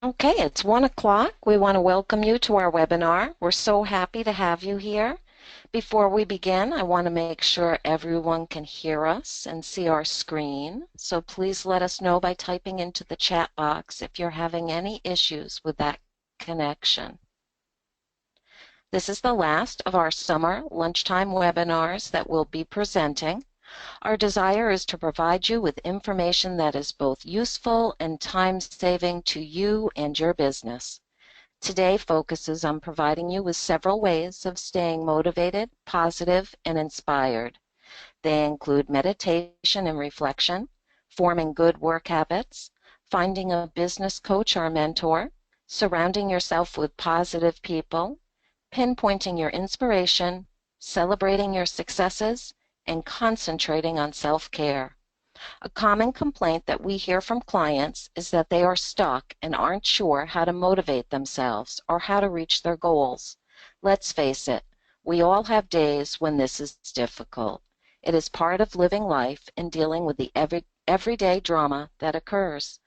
Okay, it's 1 o'clock. We want to welcome you to our webinar. We're so happy to have you here. Before we begin, I want to make sure everyone can hear us and see our screen. So please let us know by typing into the chat box if you're having any issues with that connection. This is the last of our summer lunchtime webinars that we'll be presenting. Our desire is to provide you with information that is both useful and time-saving to you and your business. Today focuses on providing you with several ways of staying motivated, positive, and inspired. They include meditation and reflection, forming good work habits, finding a business coach or mentor, surrounding yourself with positive people, pinpointing your inspiration, celebrating your successes, and concentrating on self-care. A common complaint that we hear from clients is that they are stuck and aren't sure how to motivate themselves or how to reach their goals. Let's face it, we all have days when this is difficult. It is part of living life and dealing with the everyday drama that occurs.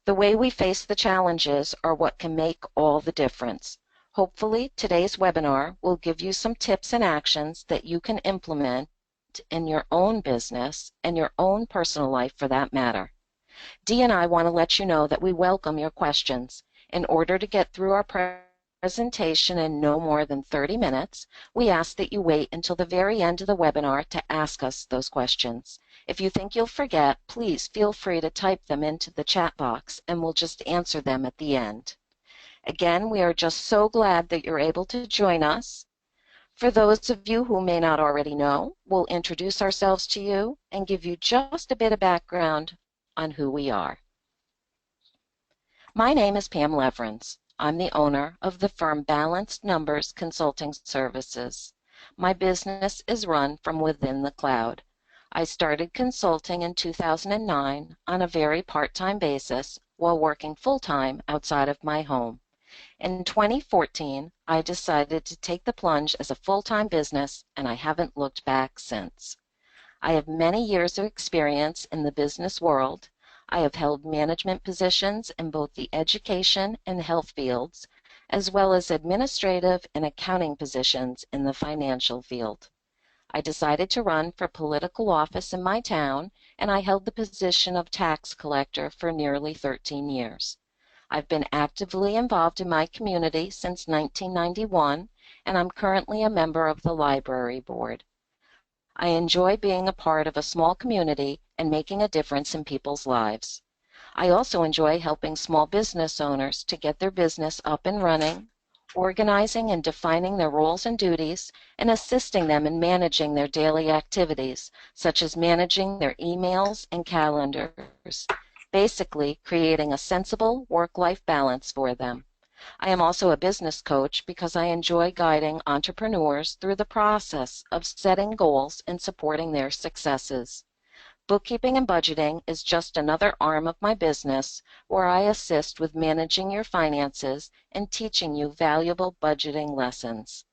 The way we face the challenges are what can make all the difference. Hopefully, today's webinar will give you some tips and actions that you can implement in your own business and your own personal life for that matter. Dee and I want to let you know that we welcome your questions. In order to get through our presentation in no more than 30 minutes, we ask that you wait until the very end of the webinar to ask us those questions. If you think you'll forget, please feel free to type them into the chat box and we'll just answer them at the end. Again, we are just so glad that you're able to join us. For those of you who may not already know, we'll introduce ourselves to you and give you just a bit of background on who we are. My name is Pam Leverenz. I'm the owner of the firm Balanced Numbers Consulting Services. My business is run from within the cloud. I started consulting in 2009 on a very part-time basis while working full-time outside of my home. In 2014, I decided to take the plunge as a full-time business, and I haven't looked back since. I have many years of experience in the business world. I have held management positions in both the education and health fields, as well as administrative and accounting positions in the financial field. I decided to run for political office in my town, and I held the position of tax collector for nearly 13 years. I've been actively involved in my community since 1991, and I'm currently a member of the library board. I enjoy being a part of a small community and making a difference in people's lives. I also enjoy helping small business owners to get their business up and running, organizing and defining their roles and duties, and assisting them in managing their daily activities, such as managing their emails and calendars. Basically, creating a sensible work-life balance for them. I am also a business coach because I enjoy guiding entrepreneurs through the process of setting goals and supporting their successes. Bookkeeping and budgeting is just another arm of my business where I assist with managing your finances and teaching you valuable budgeting lessons.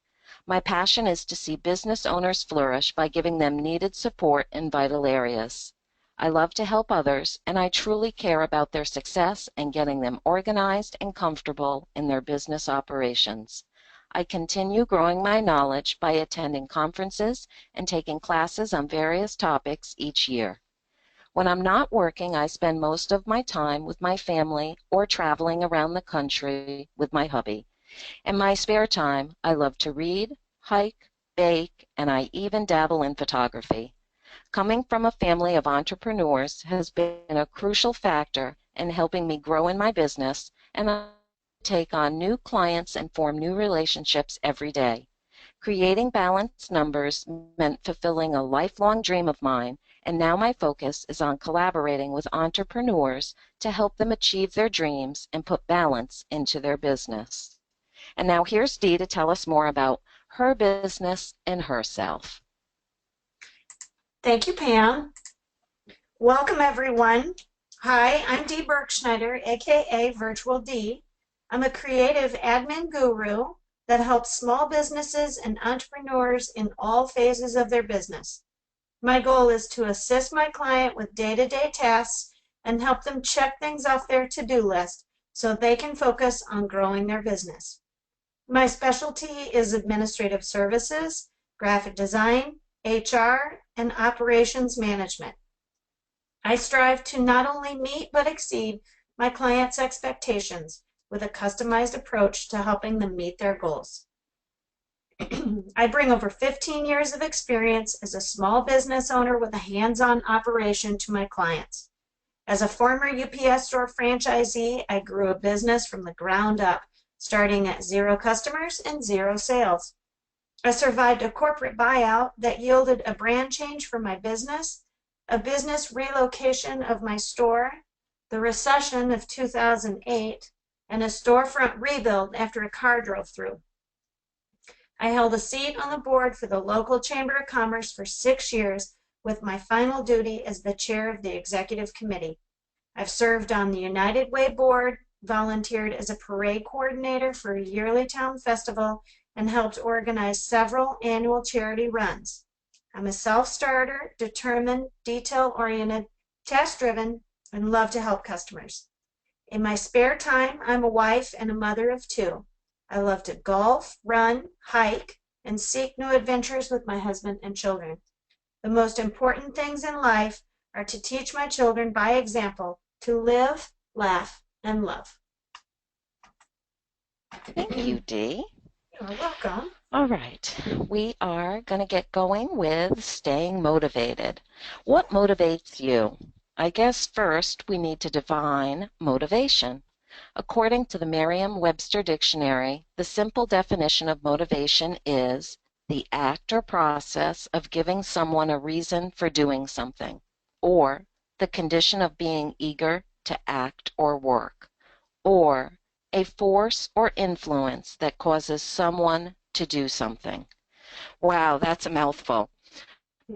My passion is to see business owners flourish by giving them needed support in vital areas. I love to help others, and I truly care about their success and getting them organized and comfortable in their business operations. I continue growing my knowledge by attending conferences and taking classes on various topics each year. When I'm not working, I spend most of my time with my family or traveling around the country with my hubby. In my spare time, I love to read, hike, bake, and I even dabble in photography. Coming from a family of entrepreneurs has been a crucial factor in helping me grow in my business, and I take on new clients and form new relationships every day. Creating balanced numbers meant fulfilling a lifelong dream of mine, and now my focus is on collaborating with entrepreneurs to help them achieve their dreams and put balance into their business. And now here's Dee to tell us more about her business and herself. Thank you, Pam. Welcome, everyone. Hi, I'm Dee Schneider, aka Virtual D. I'm a creative admin guru that helps small businesses and entrepreneurs in all phases of their business. My goal is to assist my client with day-to-day tasks and help them check things off their to-do list so they can focus on growing their business. My specialty is administrative services, graphic design, HR, and operations management. I strive to not only meet but exceed my clients' expectations with a customized approach to helping them meet their goals. I bring over 15 years of experience as a small business owner with a hands-on operation to my clients. As a former UPS store franchisee, I grew a business from the ground up, starting at 0 customers and 0 sales. I survived a corporate buyout that yielded a brand change for my business, a business relocation of my store, the recession of 2008, and a storefront rebuild after a car drove through. I held a seat on the board for the local Chamber of Commerce for 6 years, with my final duty as the chair of the executive committee. I've served on the United Way board, volunteered as a parade coordinator for a yearly town festival, and helped organize several annual charity runs. I'm a self-starter, determined, detail-oriented, task-driven, and love to help customers. In my spare time, I'm a wife and a mother of 2. I love to golf, run, hike, and seek new adventures with my husband and children. The most important things in life are to teach my children by example to live, laugh, and love. Thank you, Dee. You're welcome. All right, we are going to get going with staying motivated. What motivates you? I guess first we need to define motivation. According to the Merriam-Webster Dictionary, the simple definition of motivation is the act or process of giving someone a reason for doing something, or the condition of being eager to act or work, or a force or influence that causes someone to do something. Wow, that's a mouthful,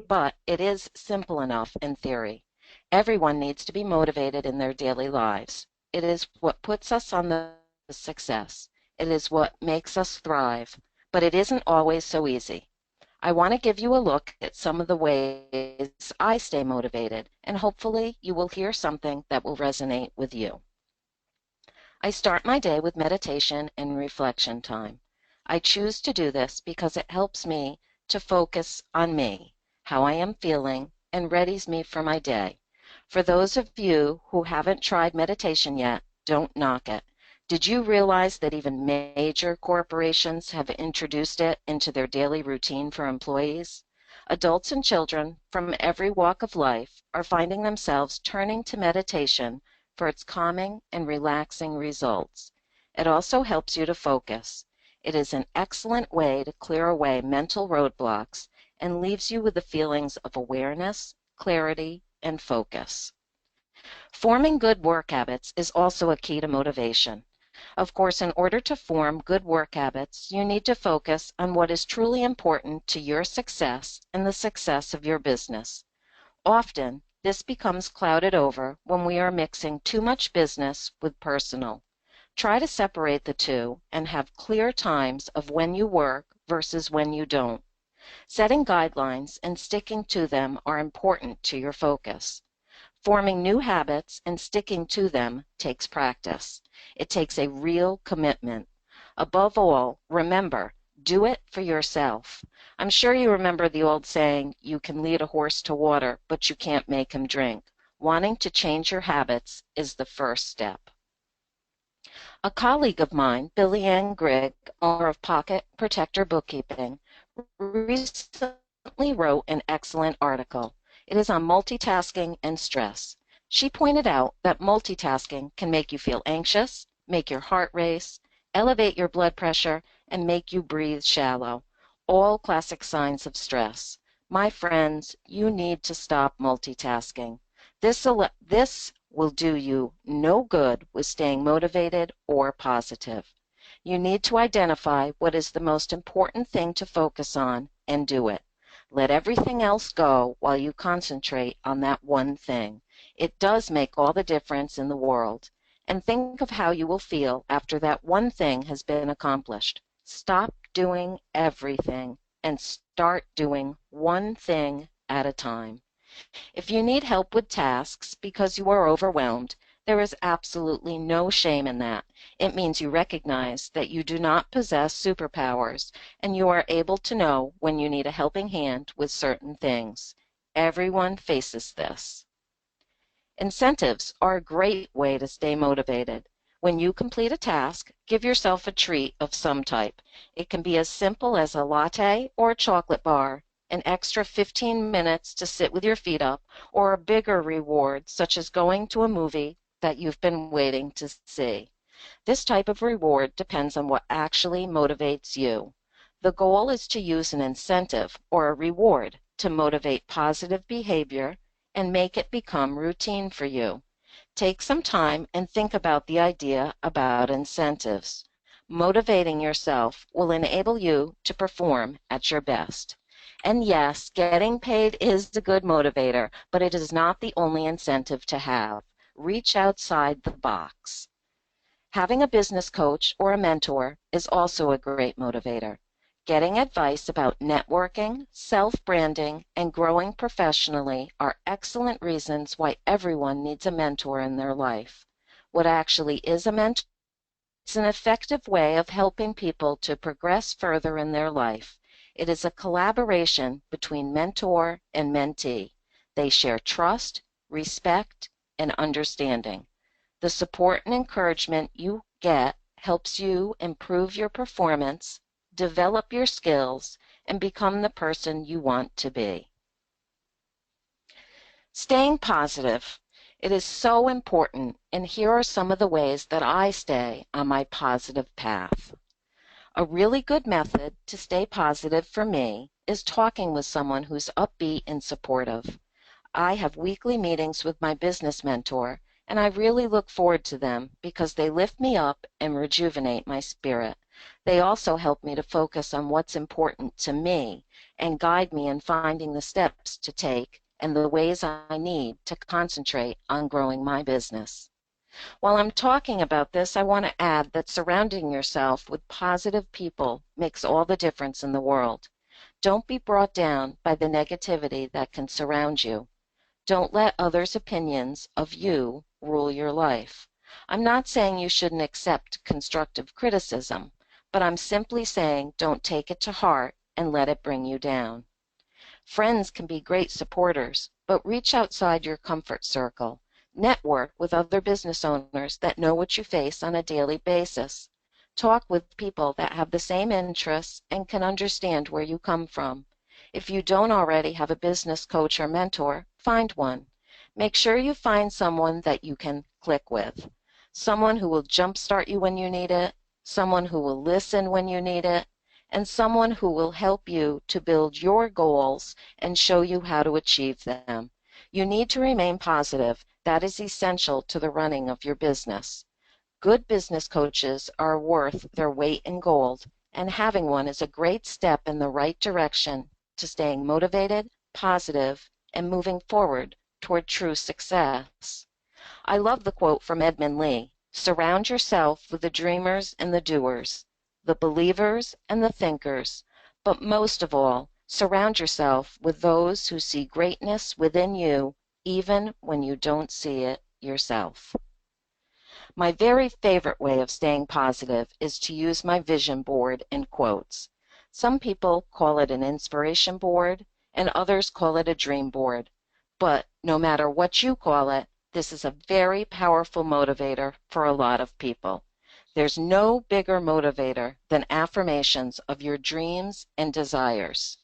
but it is simple enough in theory. Everyone needs to be motivated in their daily lives. It is what puts us on the success. It is what makes us thrive, but it isn't always so easy. I want to give you a look at some of the ways I stay motivated, and hopefully you will hear something that will resonate with you. I start my day with meditation and reflection time. I choose to do this because it helps me to focus on me, how I am feeling, and readies me for my day. For those of you who haven't tried meditation yet, don't knock it. Did you realize that even major corporations have introduced it into their daily routine for employees? Adults and children from every walk of life are finding themselves turning to meditation for its calming and relaxing results. It also helps you to focus. It is an excellent way to clear away mental roadblocks and leaves you with the feelings of awareness, clarity, and focus. Forming good work habits is also a key to motivation. Of course, in order to form good work habits, you need to focus on what is truly important to your success and the success of your business. Often, this becomes clouded over when we are mixing too much business with personal. Try to separate the two and have clear times of when you work versus when you don't. Setting guidelines and sticking to them are important to your focus. Forming new habits and sticking to them takes practice. It takes a real commitment. Above all, remember, do it for yourself. I'm sure you remember the old saying, you can lead a horse to water, but you can't make him drink. Wanting to change your habits is the first step. A colleague of mine, Billy Ann Grigg, owner of Pocket Protector Bookkeeping, recently wrote an excellent article. It is on multitasking and stress. She pointed out that multitasking can make you feel anxious, make your heart race, elevate your blood pressure, and make you breathe shallow. All classic signs of stress. My friends, you need to stop multitasking. This will do you no good with staying motivated or positive. You need to identify what is the most important thing to focus on and do it. Let everything else go while you concentrate on that one thing. It does make all the difference in the world. And think of how you will feel after that one thing has been accomplished. Stop doing everything and start doing one thing at a time. If you need help with tasks because you are overwhelmed, There is absolutely no shame in that. It means you recognize that you do not possess superpowers and you are able to know when you need a helping hand with certain things. Everyone faces this. Incentives are a great way to stay motivated. When you complete a task, give yourself a treat of some type. It can be as simple as a latte or a chocolate bar, an extra 15 minutes to sit with your feet up, or a bigger reward such as going to a movie that you've been waiting to see. This type of reward depends on what actually motivates you. The goal is to use an incentive or a reward to motivate positive behavior and make it become routine for you. Take some time and think about the idea about incentives. Motivating yourself will enable you to perform at your best. And yes, getting paid is a good motivator, but it is not the only incentive to have. Reach outside the box. Having a business coach or a mentor is also a great motivator. Getting advice about networking, self-branding, and growing professionally are excellent reasons why everyone needs a mentor in their life. What actually is a mentor? It's an effective way of helping people to progress further in their life. It is a collaboration between mentor and mentee. They share trust, respect, and understanding. The support and encouragement you get helps you improve your performance, develop your skills, and become the person you want to be. Staying positive. It is so important, and here are some of the ways that I stay on my positive path. A really good method to stay positive for me is talking with someone who's upbeat and supportive. I have weekly meetings with my business mentor, and I really look forward to them because they lift me up and rejuvenate my spirit. They also help me to focus on what's important to me and guide me in finding the steps to take and the ways I need to concentrate on growing my business. While I'm talking about this, I want to add that surrounding yourself with positive people makes all the difference in the world. Don't be brought down by the negativity that can surround you. Don't let others' opinions of you rule your life. I'm not saying you shouldn't accept constructive criticism, but I'm simply saying don't take it to heart and let it bring you down. Friends can be great supporters, but reach outside your comfort circle. Network with other business owners that know what you face on a daily basis. Talk with people that have the same interests and can understand where you come from. If you don't already have a business coach or mentor, find one. Make sure you find someone that you can click with. Someone who will jumpstart you when you need it, someone who will listen when you need it, and someone who will help you to build your goals and show you how to achieve them. You need to remain positive. That is essential to the running of your business. Good business coaches are worth their weight in gold, and having one is a great step in the right direction to staying motivated, positive, and moving forward toward true success. I love the quote from Edmund Lee, "Surround yourself with the dreamers and the doers, the believers and the thinkers, but most of all, surround yourself with those who see greatness within you even when you don't see it yourself." My very favorite way of staying positive is to use my vision board in quotes. Some people call it an inspiration board, and others call it a dream board. But no matter what you call it, this is a very powerful motivator for a lot of people. There's no bigger motivator than affirmations of your dreams and desires.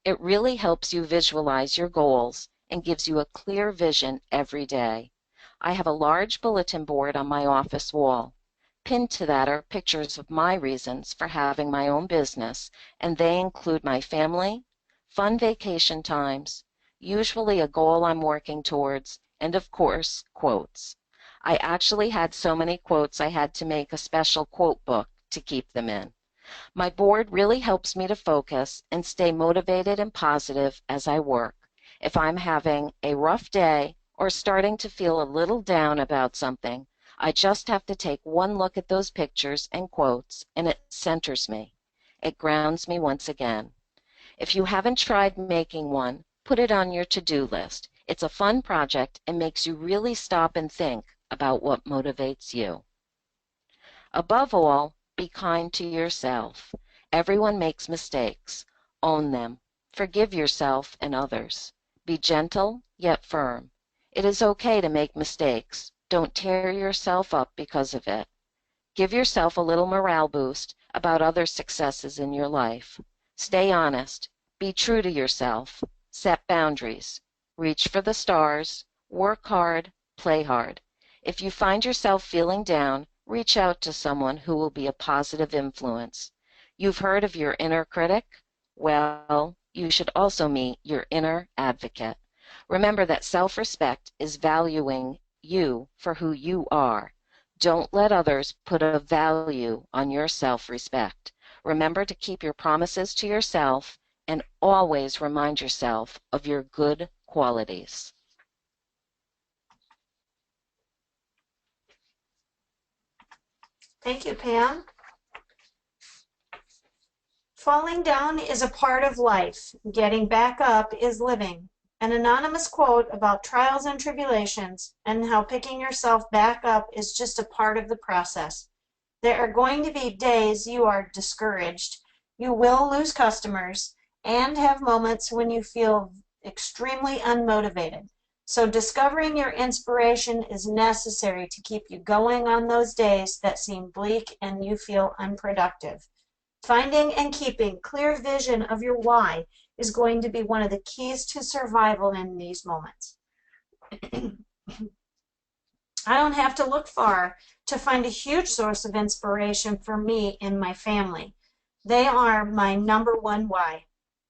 It really helps you visualize your goals and gives you a clear vision every day. I have a large bulletin board on my office wall. Pinned to that are pictures of my reasons for having my own business, and they include my family, fun vacation times, usually a goal I'm working towards, and of course, quotes. I actually had so many quotes I had to make a special quote book to keep them in. My board really helps me to focus and stay motivated and positive as I work. If I'm having a rough day or starting to feel a little down about something, I just have to take one look at those pictures and quotes and it centers me. It grounds me once again. If you haven't tried making one, put it on your to-do list. It's a fun project and makes you really stop and think about about what motivates you. Above all, be kind to yourself. Everyone makes mistakes. Own them. Forgive yourself and others. Be gentle, yet firm. It is okay to make mistakes. Don't tear yourself up because of it. Give yourself a little morale boost about other successes in your life. Stay honest. Be true to yourself. Set boundaries. Reach for the stars. Work hard. Play hard. If you find yourself feeling down, reach out to someone who will be a positive influence. You've heard of your inner critic? Well, you should also meet your inner advocate. Remember that self-respect is valuing you for who you are. Don't let others put a value on your self-respect. Remember to keep your promises to yourself and always remind yourself of your good qualities. Thank you, Pam. Falling down is a part of life. Getting back up is living. An anonymous quote about trials and tribulations and how picking yourself back up is just a part of the process. There are going to be days you are discouraged. You will lose customers and have moments when you feel extremely unmotivated. So discovering your inspiration is necessary to keep you going on those days that seem bleak and you feel unproductive. Finding and keeping clear vision of your why is going to be one of the keys to survival in these moments. I don't have to look far to find a huge source of inspiration for me and my family. They are my number one why.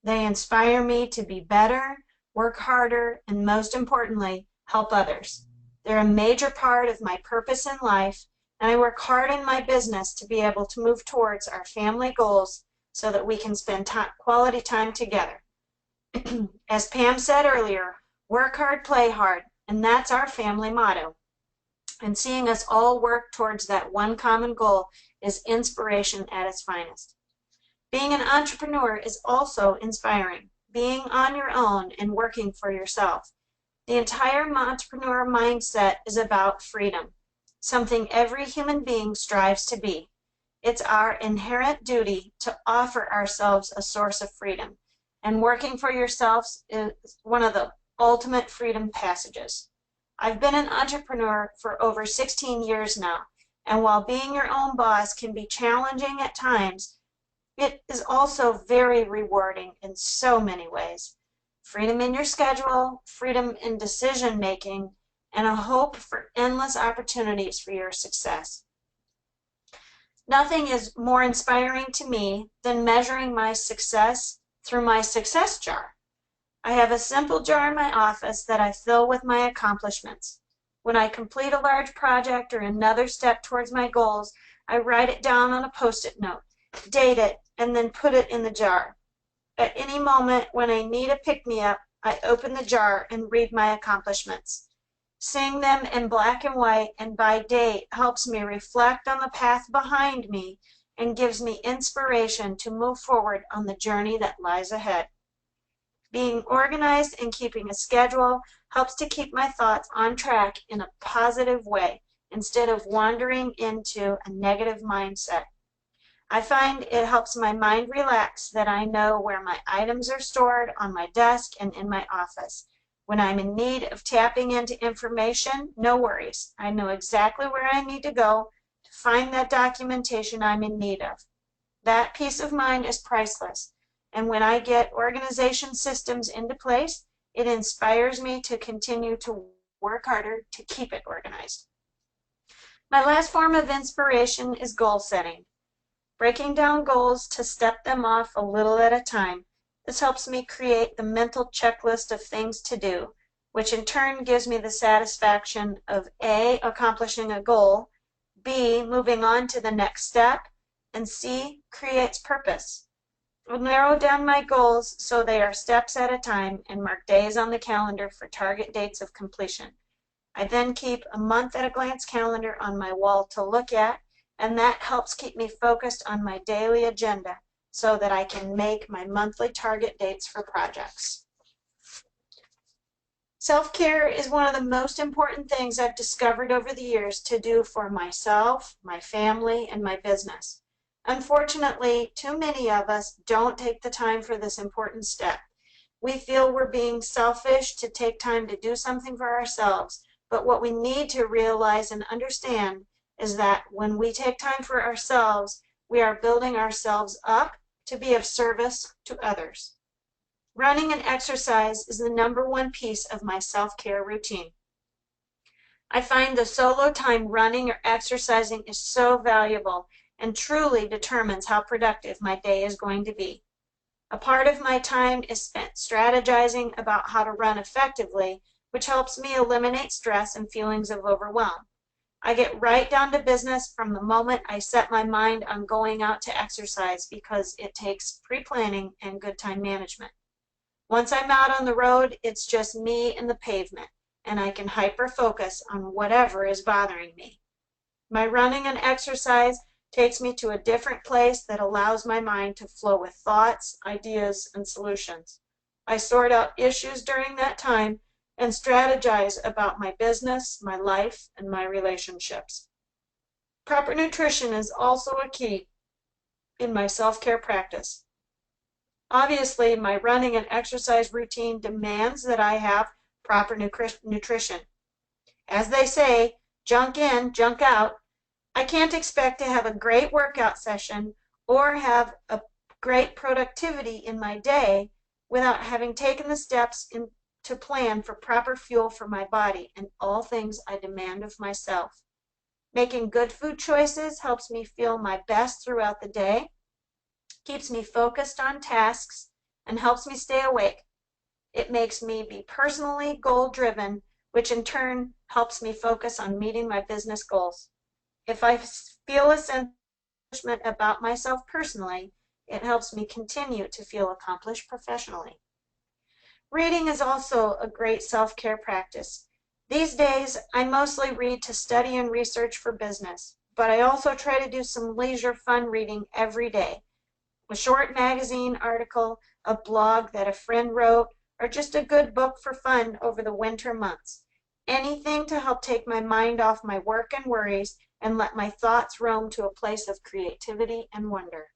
They inspire me to be better, work harder, and most importantly, help others. They're a major part of my purpose in life, and I work hard in my business to be able to move towards our family goals so that we can spend quality time together. As Pam said earlier, work hard, play hard, and that's our family motto. And seeing us all work towards that one common goal is inspiration at its finest. Being an entrepreneur is also inspiring. Being on your own and working for yourself. The entire entrepreneur mindset is about freedom, something every human being strives to be. It's our inherent duty to offer ourselves a source of freedom, and working for yourselves is one of the ultimate freedom passages. I've been an entrepreneur for over 16 years now, and while being your own boss can be challenging at times, it is also very rewarding in so many ways. Freedom in your schedule, freedom in decision making, and a hope for endless opportunities for your success. Nothing is more inspiring to me than measuring my success through my success jar. I have a simple jar in my office that I fill with my accomplishments. When I complete a large project or another step towards my goals, I write it down on a Post-it note, date it, and then put it in the jar. At any moment when I need a pick-me-up, I open the jar and read my accomplishments. Seeing them in black and white and by date helps me reflect on the path behind me and gives me inspiration to move forward on the journey that lies ahead. Being organized and keeping a schedule helps to keep my thoughts on track in a positive way instead of wandering into a negative mindset. I find it helps my mind relax that I know where my items are stored on my desk and in my office. When I'm in need of tapping into information, no worries. I know exactly where I need to go to find that documentation I'm in need of. That peace of mind is priceless. And when I get organization systems into place, it inspires me to continue to work harder to keep it organized. My last form of inspiration is goal setting. Breaking down goals to step them off a little at a time. This helps me create the mental checklist of things to do, which in turn gives me the satisfaction of A, accomplishing a goal, B, moving on to the next step, and C, creates purpose. I'll narrow down my goals so they are steps at a time and mark days on the calendar for target dates of completion. I then keep a month at a glance calendar on my wall to look at, and that helps keep me focused on my daily agenda so that I can make my monthly target dates for projects. Self-care is one of the most important things I've discovered over the years to do for myself, my family, and my business. Unfortunately, too many of us don't take the time for this important step. We feel we're being selfish to take time to do something for ourselves, but what we need to realize and understand is that when we take time for ourselves, we are building ourselves up to be of service to others. Running and exercise is the #1 piece of my self-care routine. I find the solo time running or exercising is so valuable and truly determines how productive my day is going to be. A part of my time is spent strategizing about how to run effectively, which helps me eliminate stress and feelings of overwhelm. I get right down to business from the moment I set my mind on going out to exercise because it takes pre-planning and good time management. Once I'm out on the road, it's just me and the pavement, and I can hyper-focus on whatever is bothering me. My running and exercise takes me to a different place that allows my mind to flow with thoughts, ideas, and solutions. I sort out issues during that time and strategize about my business, my life, and my relationships. Proper nutrition is also a key in my self-care practice. Obviously, my running and exercise routine demands that I have proper nutrition. As they say, junk in, junk out. I can't expect to have a great workout session or have a great productivity in my day without having taken the steps to plan for proper fuel for my body and all things I demand of myself. Making good food choices helps me feel my best throughout the day, keeps me focused on tasks, and helps me stay awake. It makes me be personally goal-driven, which in turn helps me focus on meeting my business goals. If I feel a sense of accomplishment about myself personally, it helps me continue to feel accomplished professionally. Reading is also a great self-care practice. These days, I mostly read to study and research for business, but I also try to do some leisure fun reading every day. A short magazine article, a blog that a friend wrote, or just a good book for fun over the winter months. Anything to help take my mind off my work and worries and let my thoughts roam to a place of creativity and wonder.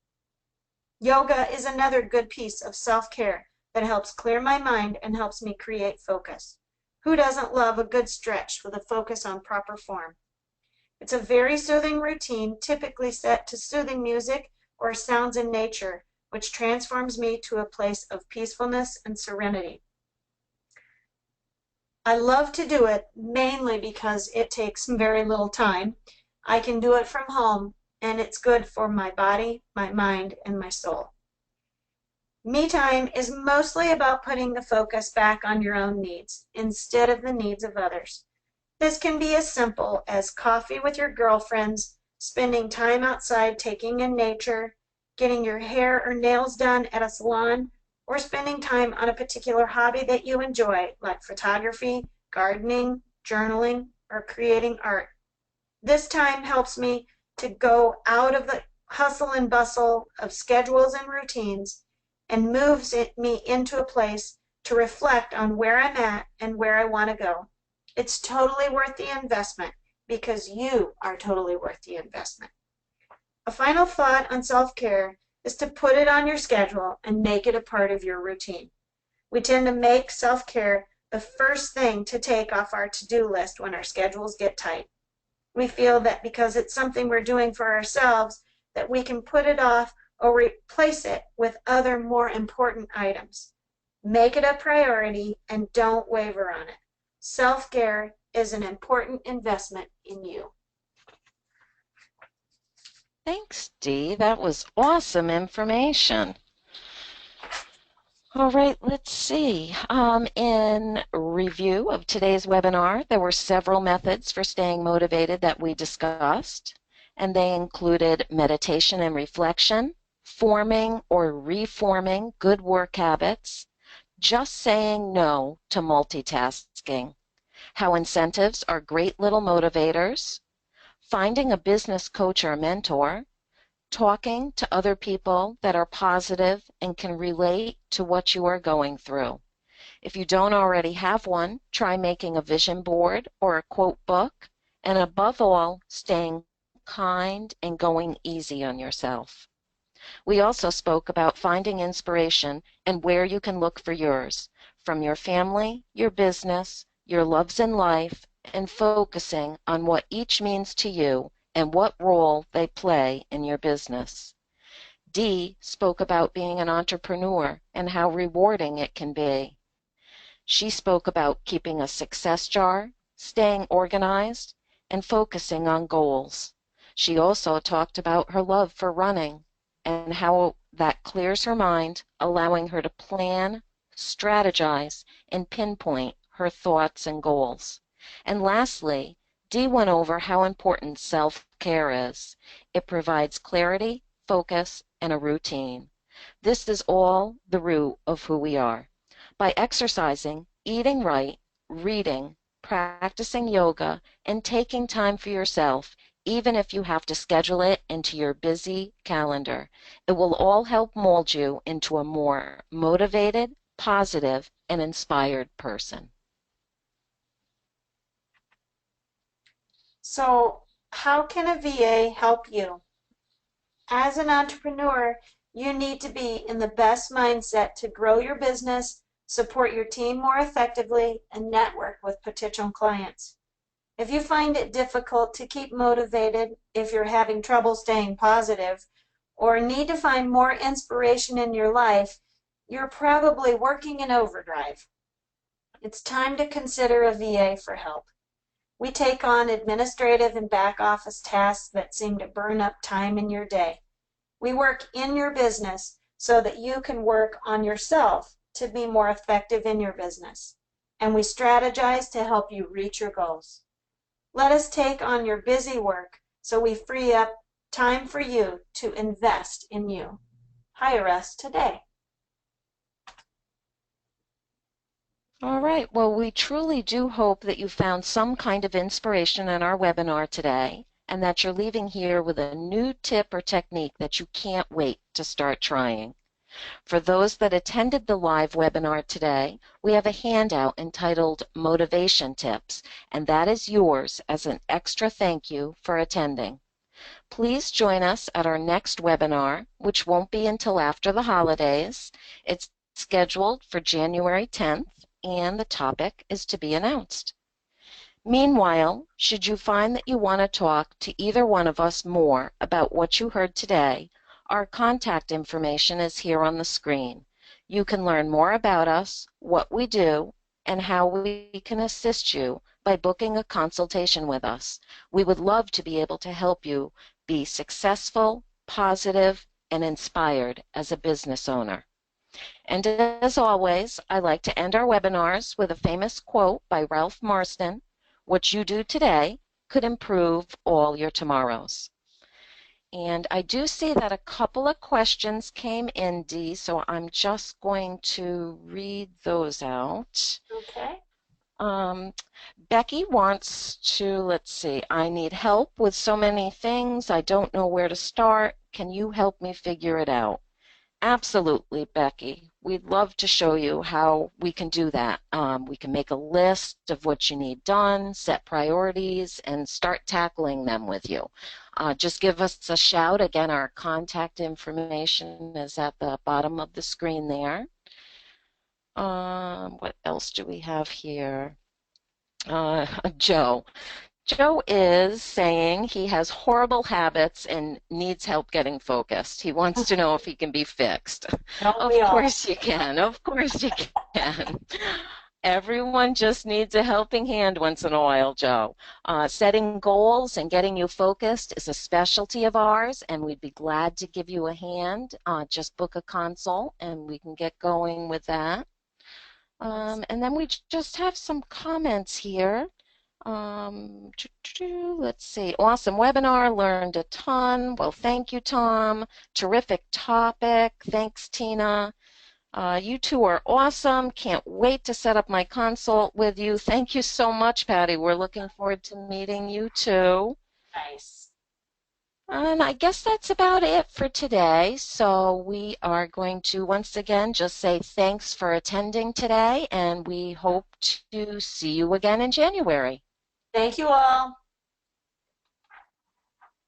Yoga is another good piece of self-care that helps clear my mind and helps me create focus. Who doesn't love a good stretch with a focus on proper form? It's a very soothing routine, typically set to soothing music or sounds in nature, which transforms me to a place of peacefulness and serenity. I love to do it mainly because it takes very little time. I can do it from home, and it's good for my body, my mind, and my soul. Me time is mostly about putting the focus back on your own needs instead of the needs of others. This can be as simple as coffee with your girlfriends, spending time outside taking in nature, getting your hair or nails done at a salon, or spending time on a particular hobby that you enjoy, like photography, gardening, journaling, or creating art. This time helps me to go out of the hustle and bustle of schedules and routines and moves me into a place to reflect on where I'm at and where I want to go. It's totally worth the investment because you are totally worth the investment. A final thought on self-care is to put it on your schedule and make it a part of your routine. We tend to make self-care the first thing to take off our to-do list when our schedules get tight. We feel that because it's something we're doing for ourselves that we can put it off or replace it with other more important items. Make it a priority and don't waver on it. Self-care is an important investment in you. Thanks, Dee. That was awesome information. All right, let's see. In review of today's webinar, there were several methods for staying motivated that we discussed, and they included meditation and reflection, forming or reforming good work habits, just saying no to multitasking, how incentives are great little motivators, finding a business coach or mentor, talking to other people that are positive and can relate to what you are going through, If you don't already have one, try making a vision board or a quote book, and above all, staying kind and going easy on yourself. We also spoke about finding inspiration and where you can look for yours, from your family, your business, your loves in life, and focusing on what each means to you and what role they play in your business. Dee spoke about being an entrepreneur and how rewarding it can be. She spoke about keeping a success jar, staying organized, and focusing on goals. She also talked about her love for running and how that clears her mind, allowing her to plan, strategize, and pinpoint her thoughts and goals. And lastly, Dee went over how important self-care is. It provides clarity, focus, and a routine. This is all the root of who we are. By exercising, eating right, reading, practicing yoga, and taking time for yourself, even if you have to schedule it into your busy calendar, it will all help mold you into a more motivated, positive, and inspired person. So, how can a VA help you? As an entrepreneur, you need to be in the best mindset to grow your business, support your team more effectively, and network with potential clients. If you find it difficult to keep motivated, if you're having trouble staying positive, or need to find more inspiration in your life, you're probably working in overdrive. It's time to consider a VA for help. We take on administrative and back office tasks that seem to burn up time in your day. We work in your business so that you can work on yourself to be more effective in your business. And we strategize to help you reach your goals. Let us take on your busy work so we free up time for you to invest in you. Hire us today. All right, well, we truly do hope that you found some kind of inspiration in our webinar today and that you're leaving here with a new tip or technique that you can't wait to start trying. For those that attended the live webinar today, we have a handout entitled Motivation Tips, and that is yours as an extra thank you for attending. Please join us at our next webinar, which won't be until after the holidays. It's scheduled for January 10th, and the topic is to be announced. Meanwhile, should you find that you want to talk to either one of us more about what you heard today, our contact information is here on the screen. You can learn more about us, what we do, and how we can assist you by booking a consultation with us. We would love to be able to help you be successful, positive, and inspired as a business owner. And as always, I like to end our webinars with a famous quote by Ralph Marston: "What you do today could improve all your tomorrows." And I do see that a couple of questions came in, Dee, so I'm just going to read those out. Okay. Becky wants to, let's see, I need help with so many things. I don't know where to start. Can you help me figure it out? Absolutely, Becky. We'd love to show you how we can do that. We can make a list of what you need done, set priorities, and start tackling them with you. Just give us a shout. Again, our contact information is at the bottom of the screen there. What else do we have here? Joe. Joe is saying he has horrible habits and needs help getting focused. He wants to know if he can be fixed. Of course you can. Of course you can. Everyone just needs a helping hand once in a while, Joe. Setting goals and getting you focused is a specialty of ours, and we'd be glad to give you a hand. Just book a consult, and we can get going with that. And then we just have some comments here. Let's see. Awesome webinar. Learned a ton. Well, thank you, Tom. Terrific topic. Thanks, Tina. You two are awesome. Can't wait to set up my consult with you. Thank you so much, Patty. We're looking forward to meeting you too. Nice. And I guess that's about it for today. So we are going to once again just say thanks for attending today, and we hope to see you again in January. Thank you all.